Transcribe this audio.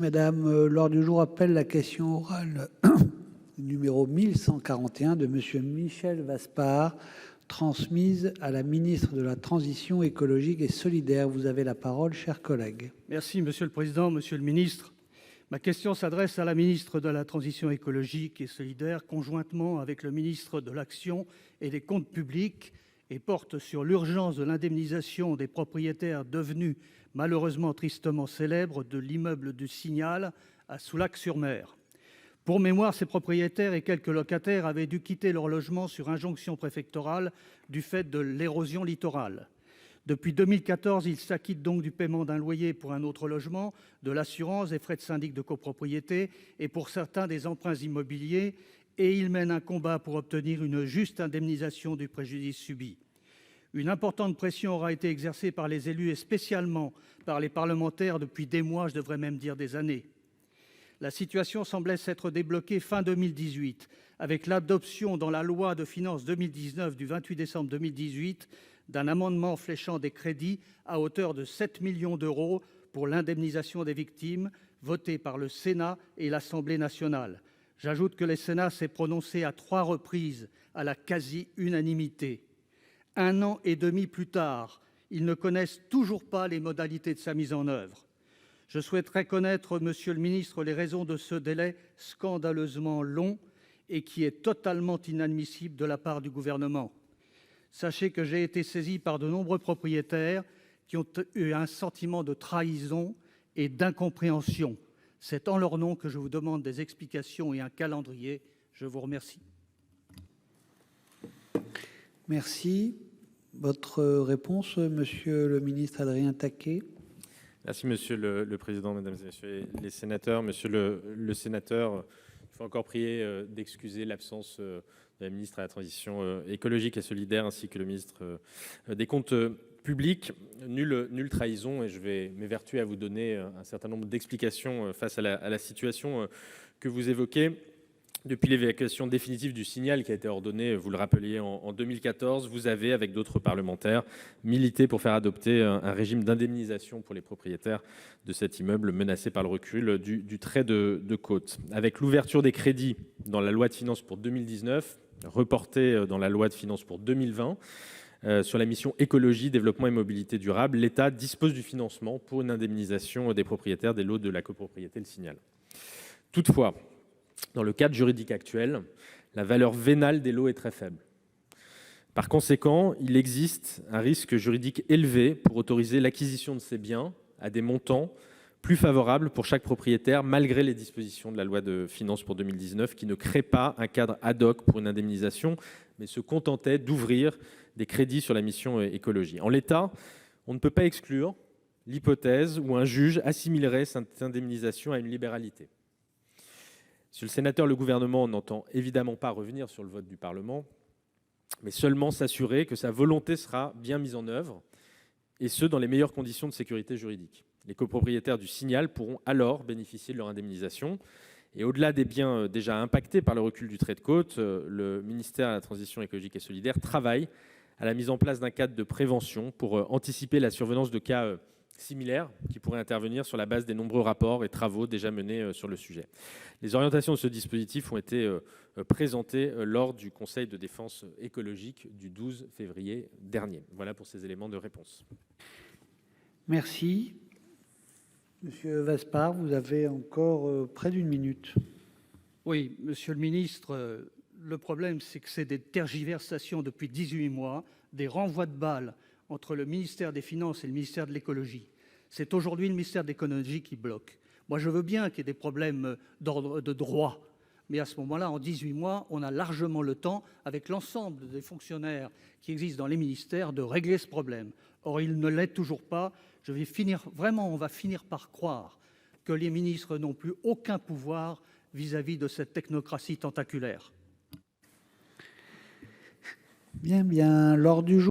Madame, l'ordre du jour appelle la question orale numéro 1141 de Monsieur Michel Vaspart, transmise à la ministre de la Transition écologique et solidaire. Vous avez la parole, cher collègue. Merci, Monsieur le Président, Monsieur le Ministre. Ma question s'adresse à la ministre de la Transition écologique et solidaire, conjointement avec le ministre de l'Action et des Comptes publics, et porte sur l'urgence de l'indemnisation des propriétaires devenus malheureusement tristement célèbres de l'immeuble du Signal à Soulac-sur-Mer. Pour mémoire, ces propriétaires et quelques locataires avaient dû quitter leur logement sur injonction préfectorale du fait de l'érosion littorale. Depuis 2014, ils s'acquittent donc du paiement d'un loyer pour un autre logement, de l'assurance, des frais de syndic de copropriété et pour certains des emprunts immobiliers, et ils mènent un combat pour obtenir une juste indemnisation du préjudice subi. Une importante pression aura été exercée par les élus et spécialement par les parlementaires depuis des mois, je devrais même dire des années. La situation semblait s'être débloquée fin 2018 avec l'adoption dans la loi de finances 2019 du 28 décembre 2018 d'un amendement fléchant des crédits à hauteur de 7 millions d'euros pour l'indemnisation des victimes, voté par le Sénat et l'Assemblée nationale. J'ajoute que le Sénat s'est prononcé à 3 reprises à la quasi-unanimité. 1 an et demi plus tard, ils ne connaissent toujours pas les modalités de sa mise en œuvre. Je souhaiterais connaître, Monsieur le ministre, les raisons de ce délai scandaleusement long et qui est totalement inadmissible de la part du gouvernement. Sachez que j'ai été saisi par de nombreux propriétaires qui ont eu un sentiment de trahison et d'incompréhension. C'est en leur nom que je vous demande des explications et un calendrier. Je vous remercie. Merci. Votre réponse, Monsieur le ministre Adrien Taquet. Merci Monsieur le Président, Mesdames et Messieurs les sénateurs. Monsieur le sénateur, il faut encore prier d'excuser l'absence de la ministre de la Transition écologique et solidaire ainsi que le ministre des Comptes publics. Nulle trahison, et je vais m'évertuer à vous donner un certain nombre d'explications face à la situation que vous évoquez. Depuis l'évacuation définitive du Signal qui a été ordonnée, vous le rappeliez, en 2014, vous avez, avec d'autres parlementaires, milité pour faire adopter un régime d'indemnisation pour les propriétaires de cet immeuble menacé par le recul du trait de côte. Avec l'ouverture des crédits dans la loi de finances pour 2019, reportée dans la loi de finances pour 2020, sur la mission écologie, développement et mobilité durable, l'État dispose du financement pour une indemnisation des propriétaires des lots de la copropriété Le Signal. Toutefois, dans le cadre juridique actuel, la valeur vénale des lots est très faible. Par conséquent, il existe un risque juridique élevé pour autoriser l'acquisition de ces biens à des montants plus favorables pour chaque propriétaire, malgré les dispositions de la loi de finances pour 2019 qui ne crée pas un cadre ad hoc pour une indemnisation, mais se contentait d'ouvrir des crédits sur la mission écologie. En l'état, on ne peut pas exclure l'hypothèse où un juge assimilerait cette indemnisation à une libéralité. Monsieur le sénateur, le gouvernement n'entend évidemment pas revenir sur le vote du Parlement, mais seulement s'assurer que sa volonté sera bien mise en œuvre, et ce, dans les meilleures conditions de sécurité juridique. Les copropriétaires du Signal pourront alors bénéficier de leur indemnisation. Et au-delà des biens déjà impactés par le recul du trait de côte, le ministère de la Transition écologique et solidaire travaille à la mise en place d'un cadre de prévention pour anticiper la survenance de cas similaires qui pourraient intervenir sur la base des nombreux rapports et travaux déjà menés sur le sujet. Les orientations de ce dispositif ont été présentées lors du Conseil de défense écologique du 12 février dernier. Voilà pour ces éléments de réponse. Merci. Monsieur Vaspart, vous avez encore près d'1 minute. Oui, Monsieur le ministre, le problème, c'est que c'est des tergiversations depuis 18 mois, des renvois de balles entre le ministère des Finances et le ministère de l'Écologie. C'est aujourd'hui le ministère de l'Écologie qui bloque. Moi, je veux bien qu'il y ait des problèmes d'ordre de droit, mais à ce moment-là, en 18 mois, on a largement le temps, avec l'ensemble des fonctionnaires qui existent dans les ministères, de régler ce problème. Or, il ne l'est toujours pas. On va finir par croire que les ministres n'ont plus aucun pouvoir vis-à-vis de cette technocratie tentaculaire. Bien, l'ordre du jour.